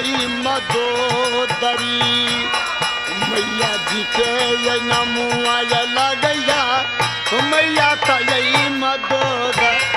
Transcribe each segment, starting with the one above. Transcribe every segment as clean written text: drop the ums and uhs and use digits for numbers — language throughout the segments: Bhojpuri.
जई मदोदरी मैया जी के ये नमुआ ये लगैया मैया का यही मदोदरी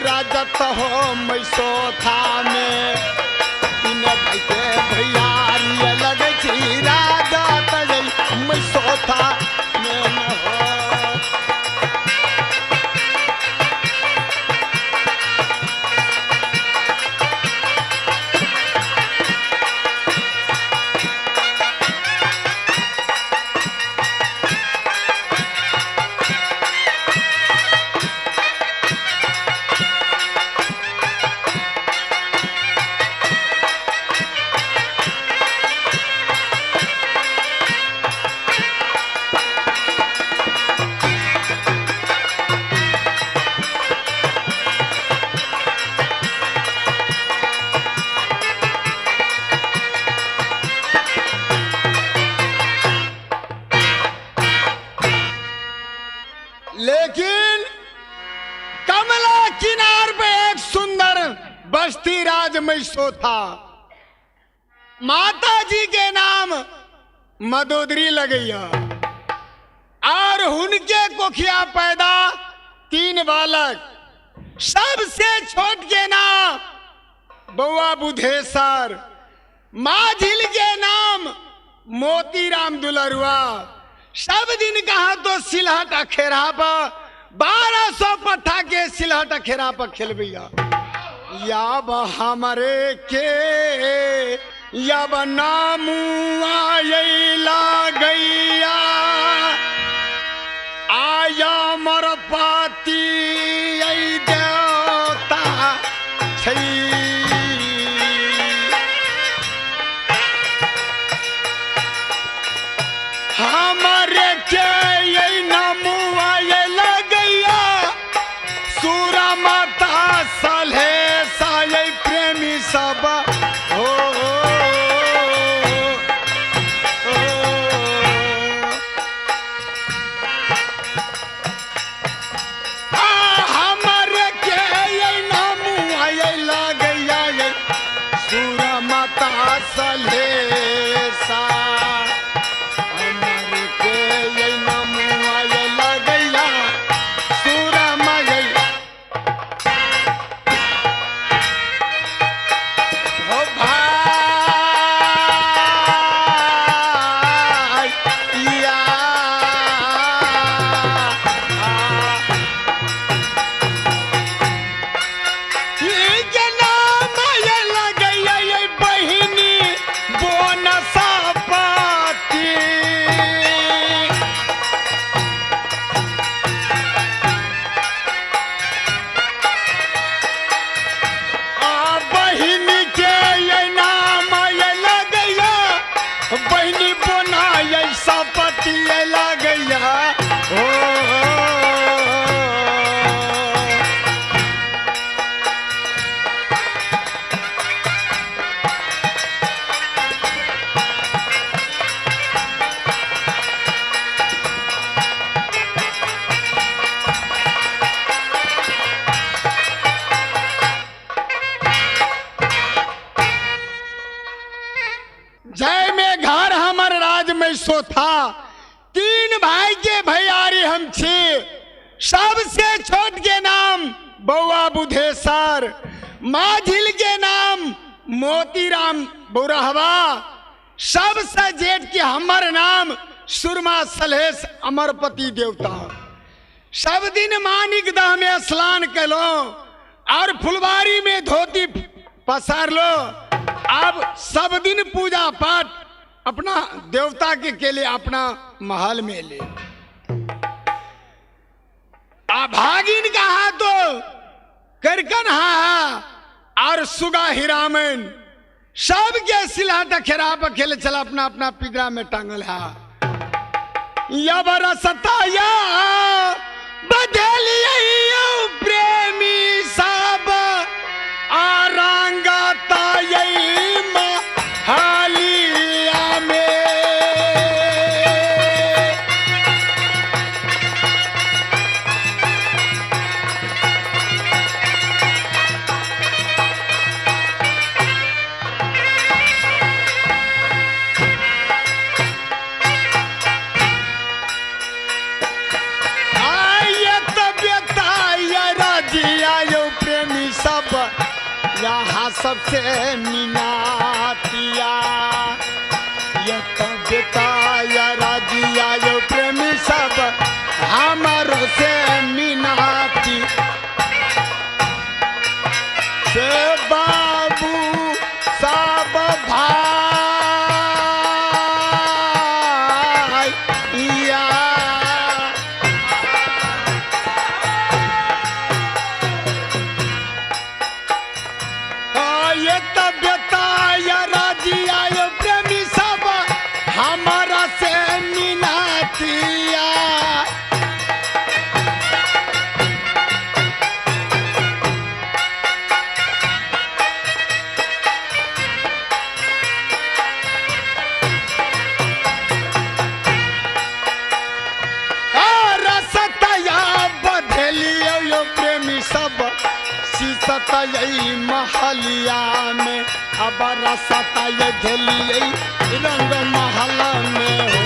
राजत हो मैसोथा में इन भाई के भैयारी लगे छी राजत जई मैसोथा में न हो लेकिन कमला किनार पे एक सुंदर बस्ती राज मैसो था। माता जी के नाम मदोदरी लगैया और उनके कोखिया पैदा 3 बालक, सबसे छोट के नाम बउआ बुधेसर, माझिल के नाम मोतीराम दुलरुआ। सब दिन कहा तो सिलहट अखेरा पर 1200 पट्ठा के सिलहट अखेरा पर खेलबैया। याब हमारे के याब नामुआ गैया आया मर पाती देवता छई हमारे के यही नामुआ ये लगैया सूरा माता सलहे साये प्रेमी सब हो हमारे के यही नामुआ ये लगैया ये सूरा माता सलहे सा जय में घर हमर राज में सो था। 3 भाई के भैयारी हम छे। सबसे छोट के नाम बउआ बुधेसर, माझिल के नाम मोतीराम बुरहवा, सबसे जेठ के हमर नाम सुरमा सलहेश अमरपति देवता। सब दिन मानिक दह में स्नान कलो और फुलवारी में धोती पसार लो अब सब दिन पूजा पाठ अपना देवता के लिए अपना महल में ले। भागिन कहा तो करकन हा और सुगा हिरामन सब के सिलहट खेरा पर खेले चला अपना अपना पिंजरा में टांगल है। या बरसता या बदलियो प्रेमी सब आरंगता यही हालिया में। यहाँ सबसे मिनातिया ये तो बेताया राजिया यो प्रेमी सब हमारो से मिनाती से बाबू सब भाई या यही महलिया में अब रसता ये झेलिए रंग महल में हो।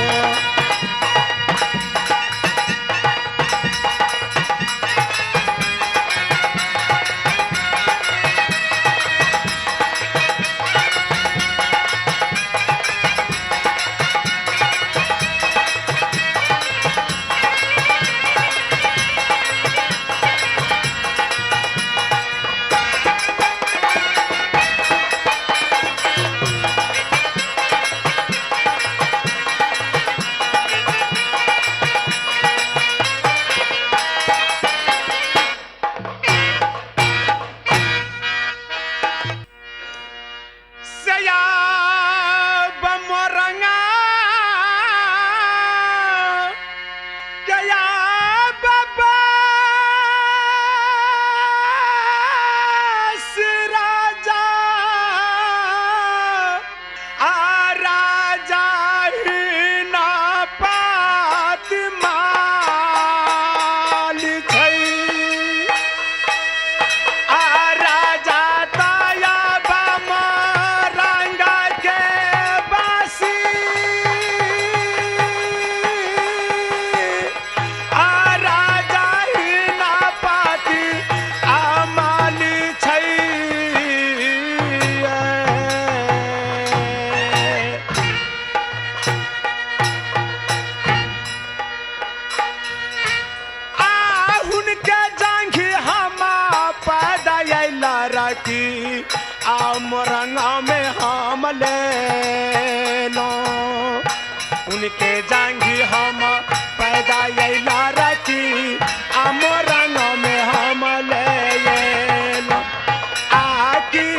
रंगा में हम ले लो उनके जांगी हम पैदा यला रखी आम रंग में हम ले लो आकी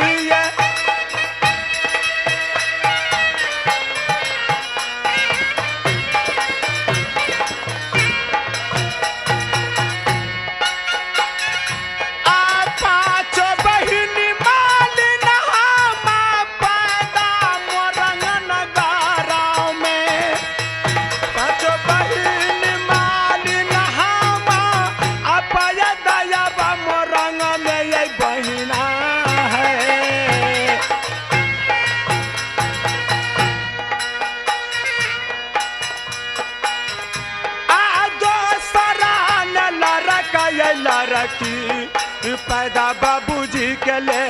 लड़की पैदा बाबूजी के ले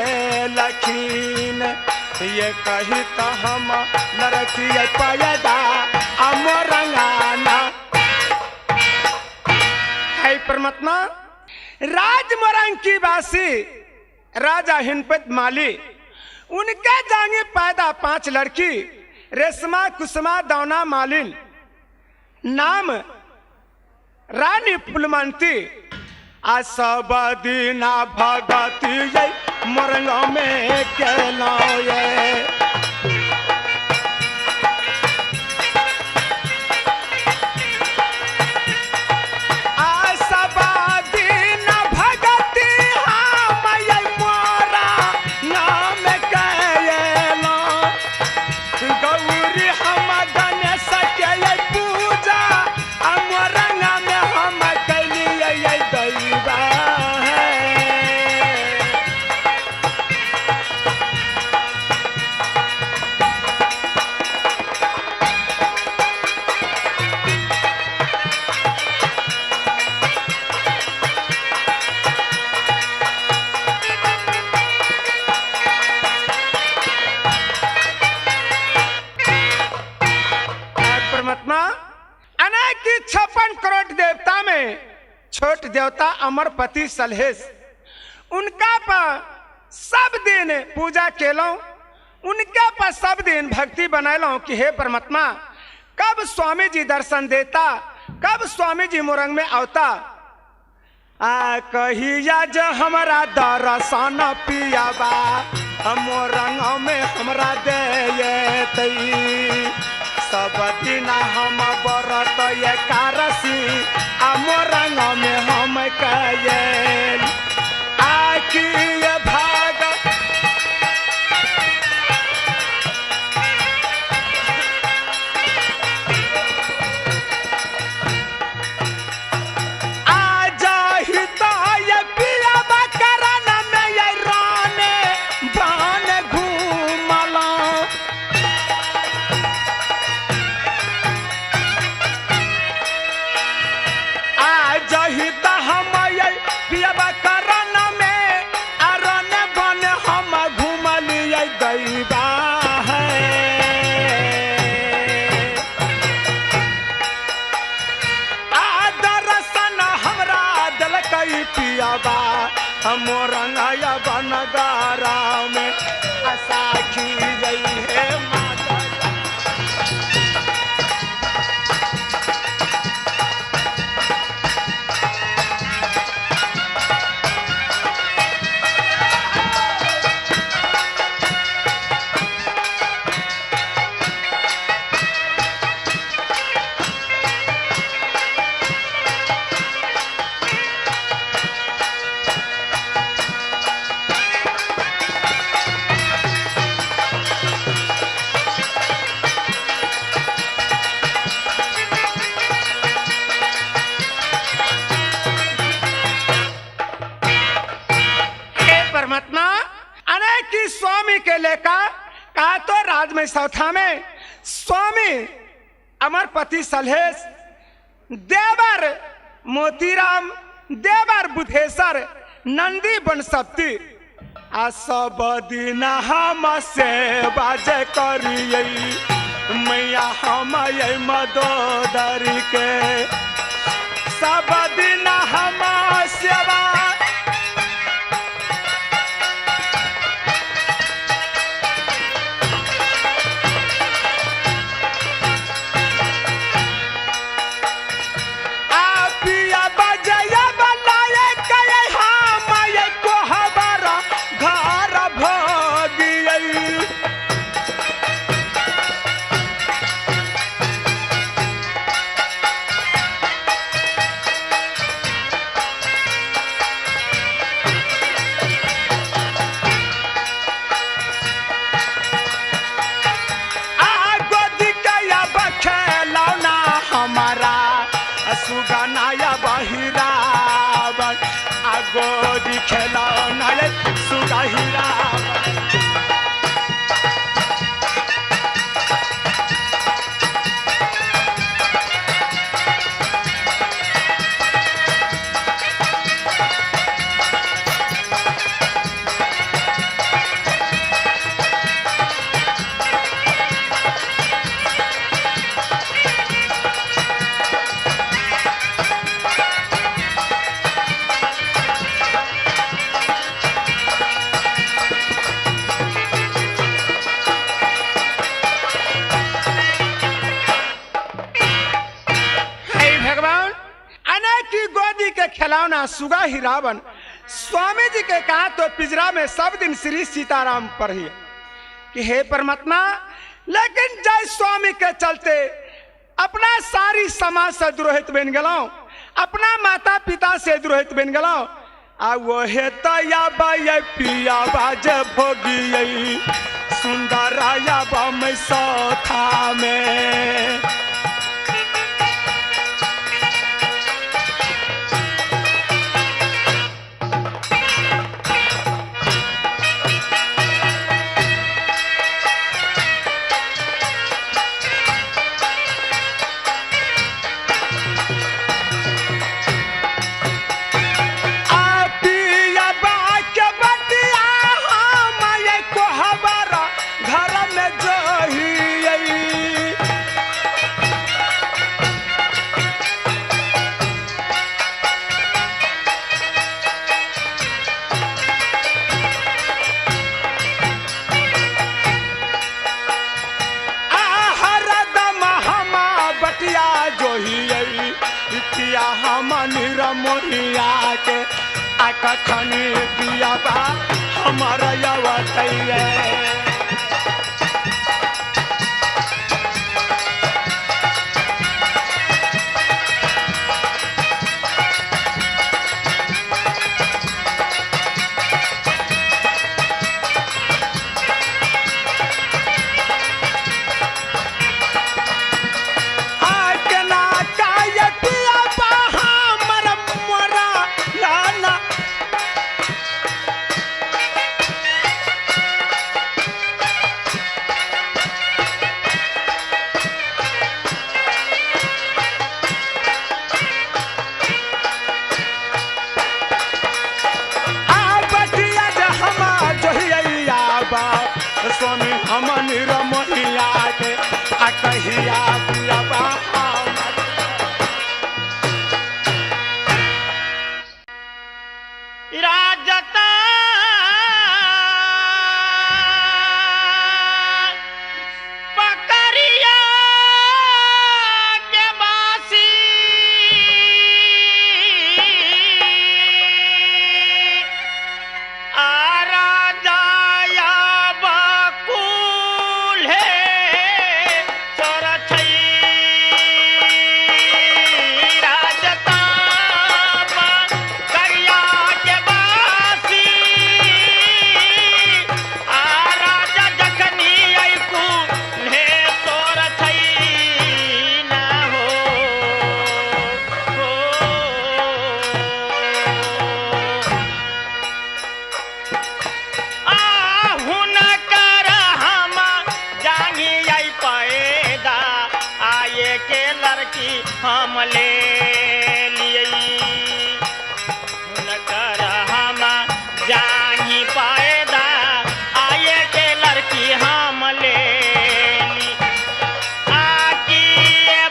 लखीन ये कही तो हम लड़की पैदा अमरंगाना है परमात्मा राज मोरंग की बासी राजा हिनपत माली उनके जांगे पैदा 5 लड़की, रेशमा, कुसुमा, दौना, मालिन, नाम रानी फुलमंती। आ सब दीना भगती मोरंगा में केलो ये। परमात्मा अनेक 56 करोड़ देवता में छोट देवता अमरपति सलहेश, उनका पर सब दिन पूजा केलो, उनके पर सब दिन भक्ति बनैलो कि हे परमात्मा कब स्वामी जी दर्शन देता, कब स्वामी जी मोरंग में आवता। आ कहिया जो हमारा दर्शन पियाबा मोरंग में हमरा दे सब दिन हम बरत एकादशी मोरंग में हम कयल आकी भाग। मोरंगाया बनगारा में आसाखी गई है माता। परमात्मा अनेक स्वामी के लेकर कहा तो राज में सौथा में स्वामी अमरपति सलहेश, देवर मोतीराम, देवर बुधेश्वर, नंदी बनसप्ती आ सब दिन हम सेवा जे करिए मैया हम मदोदरी के सब दिन हम सेवा। सुगनाया बहिरा आगो खेला नाय सुगहिरा। खिलौना सुगा ही रावण। स्वामी जी के कहा तो पिंजरा में सब दिन श्री सीताराम पढ़िए कि हे परमात्मा, लेकिन जय स्वामी के चलते अपना सारी समाज से द्रोहित बन गलो, अपना माता पिता से द्रोहित बन गलो। आ वो हे तया बाय पिया बाज भोगी सुंदर आया बा मैं सौथा में। मोहिया के आखनी पिया बा हमारा यवतैया। स्वामी हमन रमोहिया के अकहिया पिया बा राजता पकड़िया के बासी आ राजा हम ले लिए हुनकर हम जानी पाएदा आये के लड़की हम ले आकी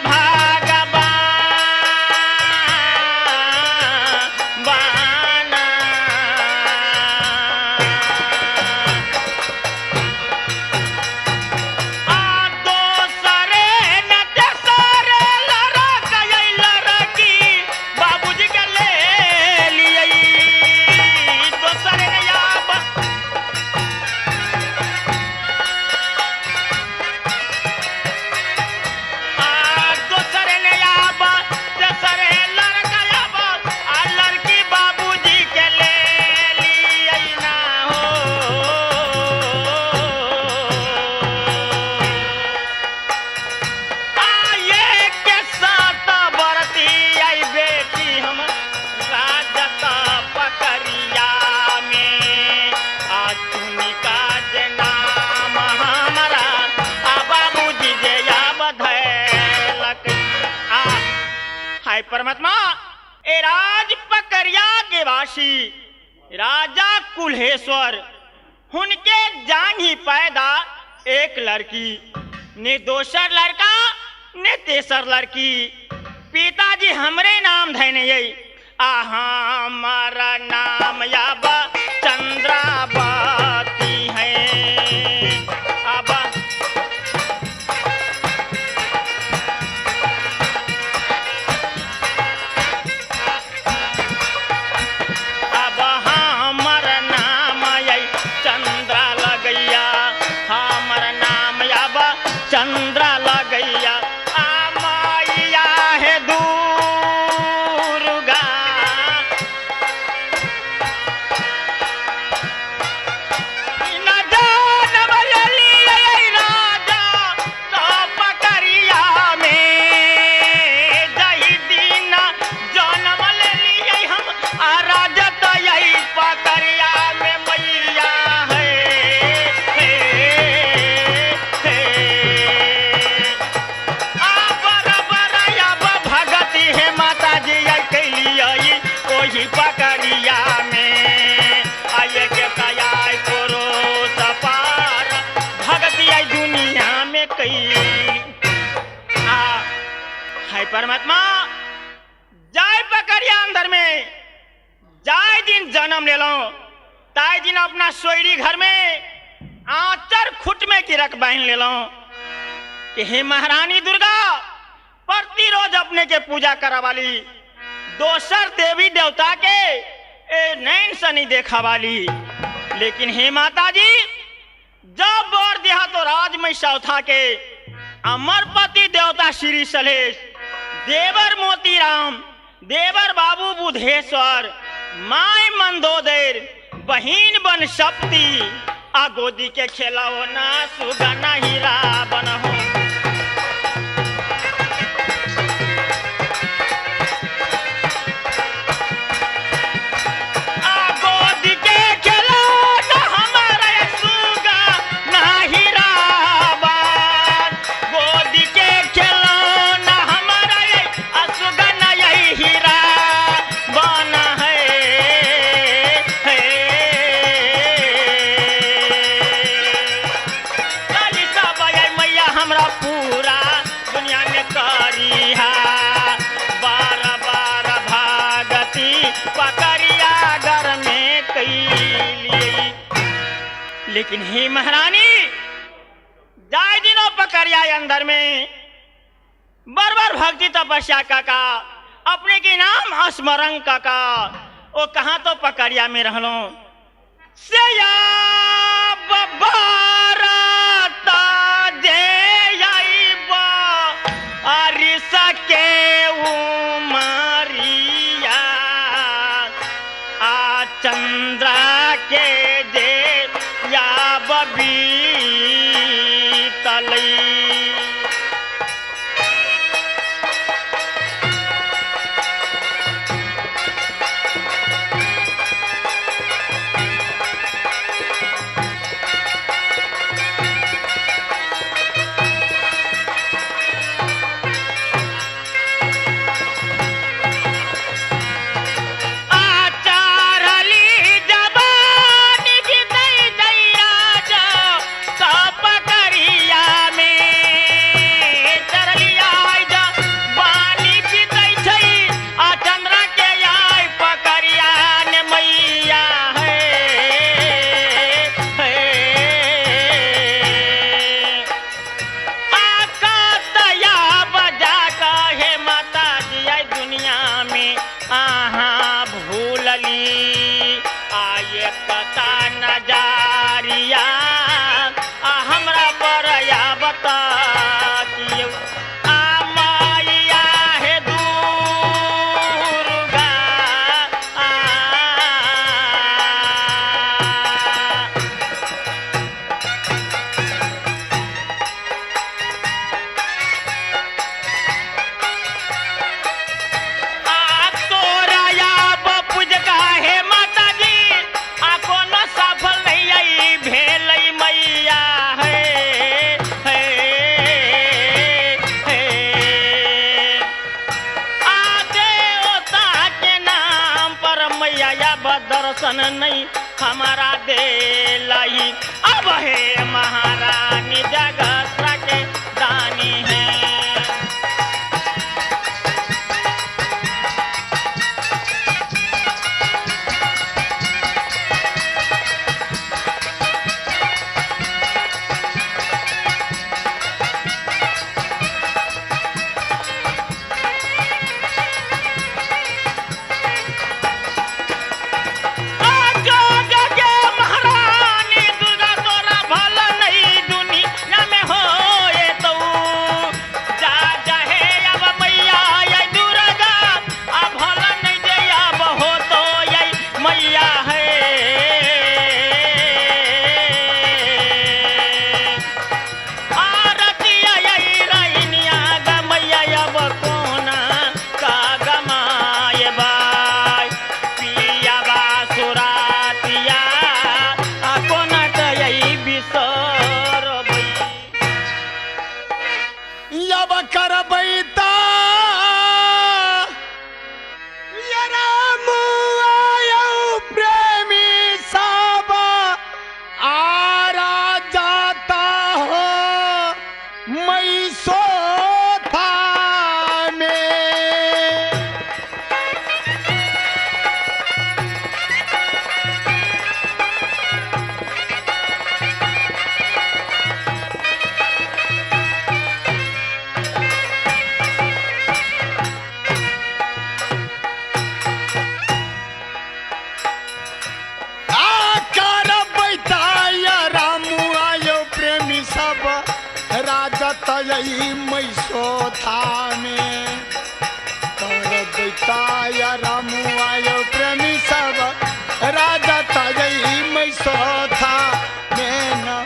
भगवान बाना आ दोसरे न तेसरे बाबूजी के ले लिए दोसरे ने याब दोसरे ने याब तेसरे लड़का याब आ लड़की बाबूजी के ले लिए ना हो आये के साथ बरती आई बेटी हम राजता पकड़िया में आधुनिका जे नाम हमारा आ बाबूजी जे याब धैलक आ हाय परमात्मा ए राज पकड़िया के वासी राजा कुल्हेश्वर उनके जान ही पैदा एक लड़की ने दोसर लड़का ने तेसर लड़की पिताजी हमरे नाम धैने यही आ हमारा नाम याबा चंद्रावती है आबा है परमात्मा जाय पकड़िया अंदर में जाय दिन जन्म ले लो ताय दिन अपना सोयरी घर में आचर खुट में गिरक बहन ले लो कि हे महारानी दुर्गा प्रतिरोज अपने के पूजा करा वाली दोसर देवी देवता के ए नैन से नहीं देखा वाली। लेकिन हे माता जी जब बोर दिया तो राज में सौथा के अमरपति देवता श्री सलेश देवर मोतीराम देवर बाबू बुधेश्वर माय मंदोदर बहिन बन सप्ती आ गोदी के खेलाओ ना सुगना हीरा बन हो। लेकिन हे महारानी जाय दिनों पकड़िया अंदर में बरबर भक्ति तपस्या काका अपने के नाम स्मरण काका वो कहाँ तो पकड़िया में रह लो से चंद्रा के दे या बबी तलई दर्शन नहीं हमारा दे लाई अब है महारानी जगत के दानी है। मैसोथा में कर देता या रामू आयो प्रेमी सब राजा तजई मैसोथा में न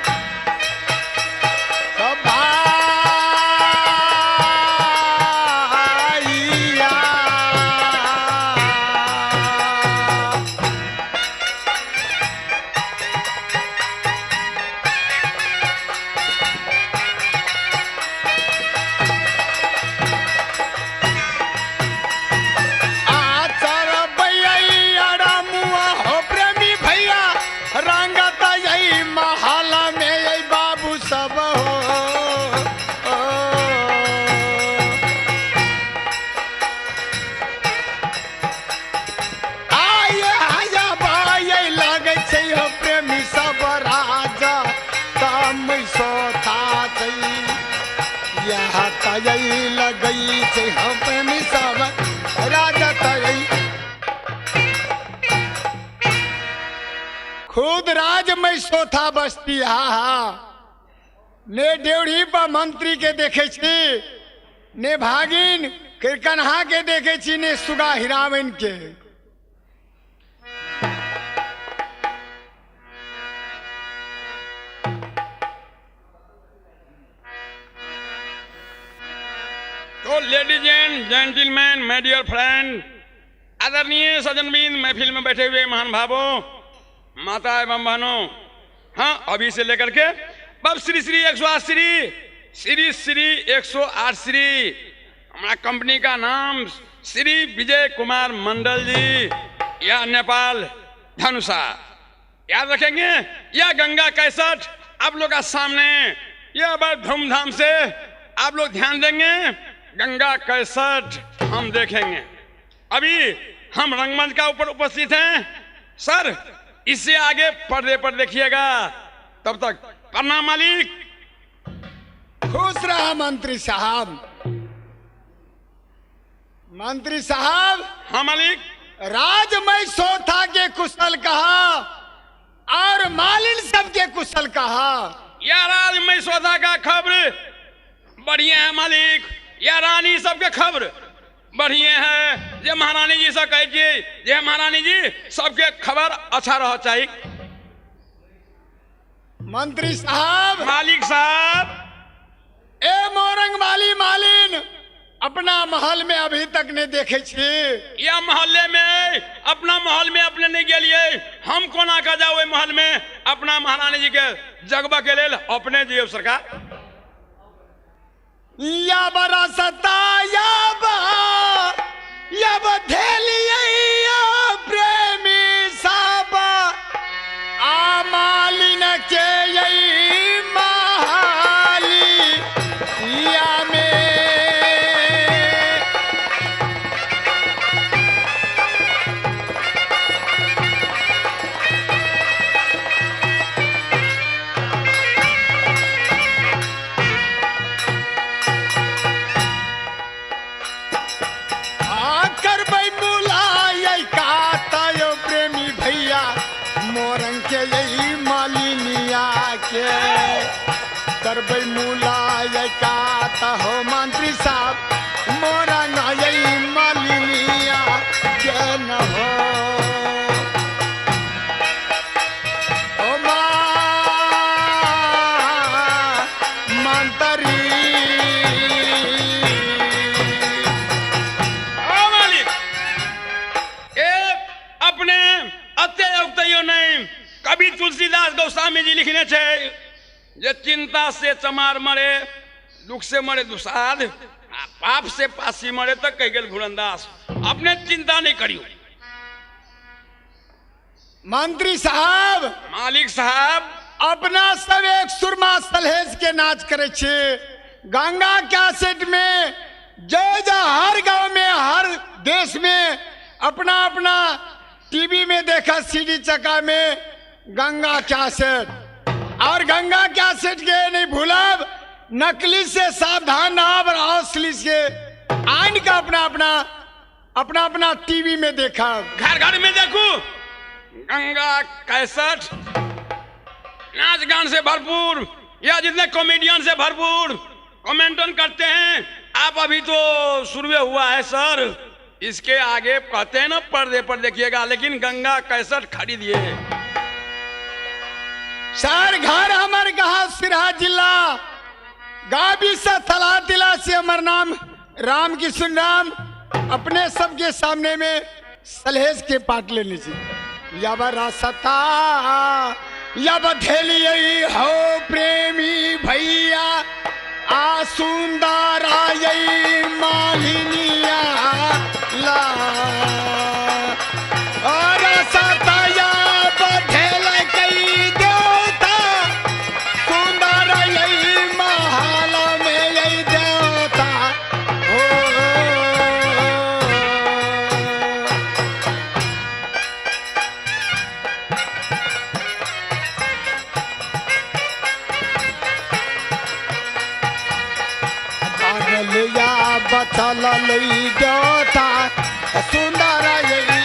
तजई लगई से हम प्रेमी सब राजा तजई खुद राज में सोथा बस्ती हा ने डेवढ़ी पर मंत्री के देखे छी ने भागिन किरकन्हा के देखे छी ने सुगा हिरावन के तो ladies and gentleman, my dear friend, आदरणीय सज्जनबिंद, महफिल में बैठे हुए महान भावों, माता एवं बहनों, हाँ अभी से लेकर के बब श्री श्री 108 श्री 108 श्री हमारा कंपनी का नाम श्री विजय कुमार मंडल जी या नेपाल धनुषा, याद रखेंगे। यह गंगा कैसेट आप लोग का सामने, यह बड़े धूमधाम से आप लोग ध्यान देंगे। गंगा कैसेट हम देखेंगे। अभी हम रंगमंच का ऊपर उपस्थित हैं सर, इससे आगे पर्दे पर देखिएगा। तब तक प्रणाम मालिक। खुश रहा मंत्री साहब। मंत्री साहब, हाँ मालिक। राजमय सोथा के कुशल कहा और मालिन सबके कुशल कहा। या राजमय सोथा का खबर बढ़िया है मालिक, या रानी सबके खबर बढ़िया है। जे महारानी जी से कहे जे महारानी जी सबके खबर अच्छा रह चाहिए। मंत्री साहब, मालिक साहब, ए मोरंग वाली मालिन अपना महल में अभी तक नहीं देखे छी। या मोहल्ले में अपना महल में अपने नहीं गेलिए, हम कोना का जाओ महल में अपना महारानी जी के जगबा के लेल अपने जी सरकार। या बरा सता या बधेलिया प्रेमी साहब आ मालिन के यही महाली या में करबै मूला का हो मंत्री साहब मोरा नई मालिनिया के न हो। ओ मंत्री मालिक अपने अत्युक्तियों नहीं कभी तुलसीदास गोस्वामी जी लिखने थे जे चिंता से चमार मरे, दुख से मरे दुसाध, पाप से पासी मरे तक कह गए घुरंदास। अपने चिंता नहीं करियो मंत्री साहब। मालिक साहब, अपना सब एक सुरमा सलहेज के नाच करे छे। गंगा कैसेट में जो हर गांव में हर देश में अपना अपना टीवी में देखा, सीडी चका में गंगा कैसेट। और गंगा कैसेट के नहीं भूलब, नकली से सावधान रहा और असली से आइन का अपना अपना टीवी में देखा। घर घर में देखो गंगा कैसेट, नाच गान से भरपूर या जितने कॉमेडियन से भरपूर, कमेंटन करते हैं। आप अभी तो शुरू हुआ है सर, इसके आगे कहते हैं ना पर्दे पर देखिएगा, लेकिन गंगा कैसेट खरीदिए। सर घर हमारे कहा सिरहा जिला गाबी से थला तिला से हमार नाम राम किशन राम। अपने सबके सामने में सलहेज के पाट लेने से यब रास्ता यब थेली हो प्रेमी भैया आ सुंदरा यही मालिनिया ला और सताया बधेल कई देवता सुंदरा यही महल में यही देवता हो। पागलिया बचल लई देवता सुंदर यही